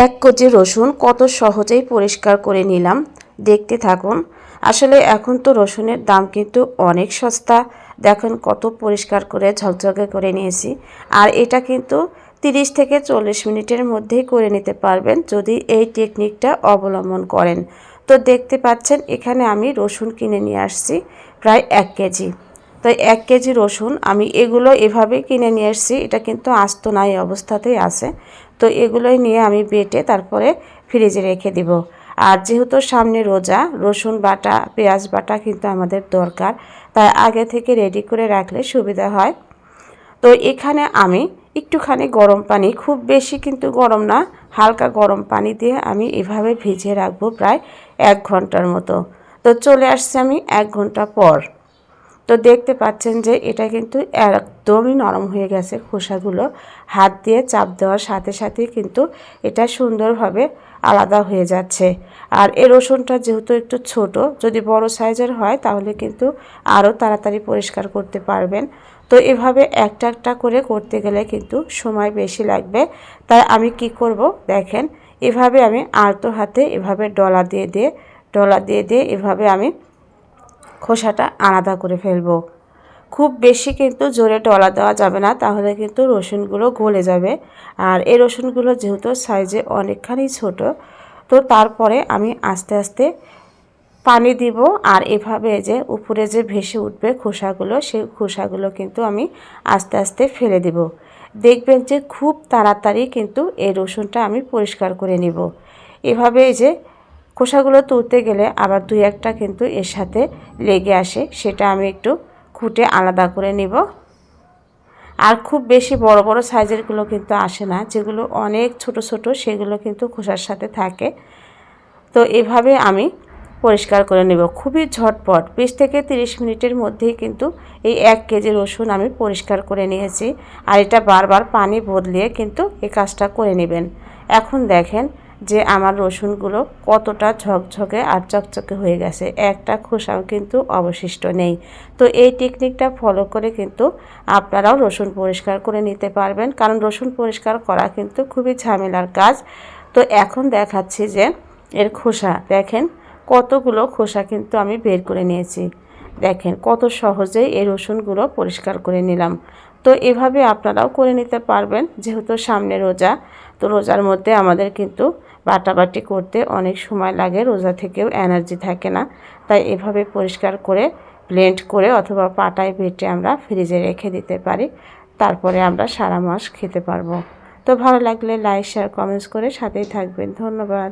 1 KG রসুন কত সহজেই পরিষ্কার করে নিলাম, দেখতে থাকুন। আসলে এখন তো রসুনের দাম কিন্তু অনেক সস্তা। দেখুন কত পরিষ্কার করে ঝকঝকে করে নিয়েছি। আর এটা কিন্তু 30 থেকে 40 মিনিটের মধ্যেই করে নিতে পারবেন যদি এই টেকনিকটা অবলম্বন করেন। তো দেখতে পাচ্ছেন এখানে আমি রসুন কিনে নিয়ে আসছি প্রায় 1 কেজি। তো 1 কেজি রসুন আমি এগুলো এভাবে কিনে নিয়ে এসেছি, এটা কিন্তু আস্ত নাই অবস্থাতেই আছে। তো এগুলোই নিয়ে আমি বেটে তারপরে ফ্রিজে রেখে দিব। আর যেহেতু সামনে রোজা, রসুন বাটা পেঁয়াজ বাটা কিন্তু আমাদের দরকার, তাই আগে থেকে রেডি করে রাখলে সুবিধা হয়। তো এখানে আমি একটুখানি গরম পানি, খুব বেশি কিন্তু গরম না, হালকা গরম পানি দিয়ে আমি এভাবে ভিজিয়ে রাখবো প্রায় 1 ঘন্টার মতো। তো চলে আসছি আমি 1 ঘন্টা পর। তো দেখতে পাচ্ছেন যে এটা কিন্তু একদমই নরম হয়ে গেছে। খোসাগুলো হাত দিয়ে চাপ দেওয়ার সাথে সাথেই কিন্তু এটা সুন্দরভাবে আলাদা হয়ে যাচ্ছে। আর এই রসুনটা যেহেতু একটু ছোট, যদি বড় সাইজের হয় তাহলে কিন্তু আরও তাড়াতাড়ি পরিষ্কার করতে পারবেন। তো এভাবে একটা একটা করে করতে গেলে কিন্তু সময় বেশি লাগবে। তাই আমি কি করব দেখেন, এভাবে আমি আলতো হাতে এভাবে ডলা দিয়ে দিয়ে এভাবে আমি খোসাটা আলাদা করে ফেলবো। খুব বেশি কিন্তু জোরে ডলা দেওয়া যাবে না, তাহলে কিন্তু রসুনগুলো গলে যাবে। আর এই রসুনগুলো যেহেতু সাইজে অনেকখানি ছোট, তো তারপরে আমি আস্তে আস্তে পানি দিব। আর এভাবে যে উপরে যে ভেসে উঠবে খোসাগুলো, সেই খোসাগুলো কিন্তু আমি আস্তে আস্তে ফেলে দিব। দেখবেন যে খুব তাড়াতাড়ি কিন্তু এই রসুনটা আমি পরিষ্কার করে নিব। এভাবে এই যে খোসাগুলো তুলতে গেলে আবার 2-1টা কিন্তু এর সাথে লেগে আসে, সেটা আমি একটু খুঁটে আলাদা করে নিব। আর খুব বেশি বড় বড় সাইজেরগুলো কিন্তু আসে না, যেগুলো অনেক ছোট ছোট সেগুলো কিন্তু খোসার সাথে থাকে। তো এভাবে আমি পরিষ্কার করে নেব খুবই ঝটপট, 20 থেকে 30 মিনিটের মধ্যেই কিন্তু এই 1 কেজি রসুন আমি পরিষ্কার করে নিয়েছি। আর এটা বারবার পানি বদলিয়ে কিন্তু এই কাজটা করে নেবেন। এখন দেখেন যে আমার রসুনগুলো কতটা ঝকঝকে আর চকচকে হয়ে গেছে, একটা খোসাও কিন্তু অবশিষ্ট নেই। তো এই টেকনিকটা ফলো করে কিন্তু আপনারাও রসুন পরিষ্কার করে নিতে পারবেন, কারণ রসুন পরিষ্কার করা কিন্তু খুবই ঝামেলার কাজ। তো এখন দেখাচ্ছি যে এর খোসা দেখেন, কতগুলো খোসা কিন্তু আমি বের করে নিয়েছি। দেখেন কত সহজেই এই রসুনগুলো পরিষ্কার করে নিলাম। তো এভাবে আপনারাও করে নিতে পারবেন, যেহেতু সামনে রোজা। তো রোজার মধ্যে আমাদের কিন্তু বাটাবাটি করতে অনেক সময় লাগে, রোজা থেকেও এনার্জি থাকে না। তাই এভাবে পরিষ্কার করে ব্লেন্ড করে অথবা পাটায় বেটে আমরা ফ্রিজে রেখে দিতে পারি, তারপরে আমরা সারা মাস খেতে পারবো। তো ভালো লাগলে লাইক শেয়ার কমেন্টস করে সাথেই থাকবেন। ধন্যবাদ।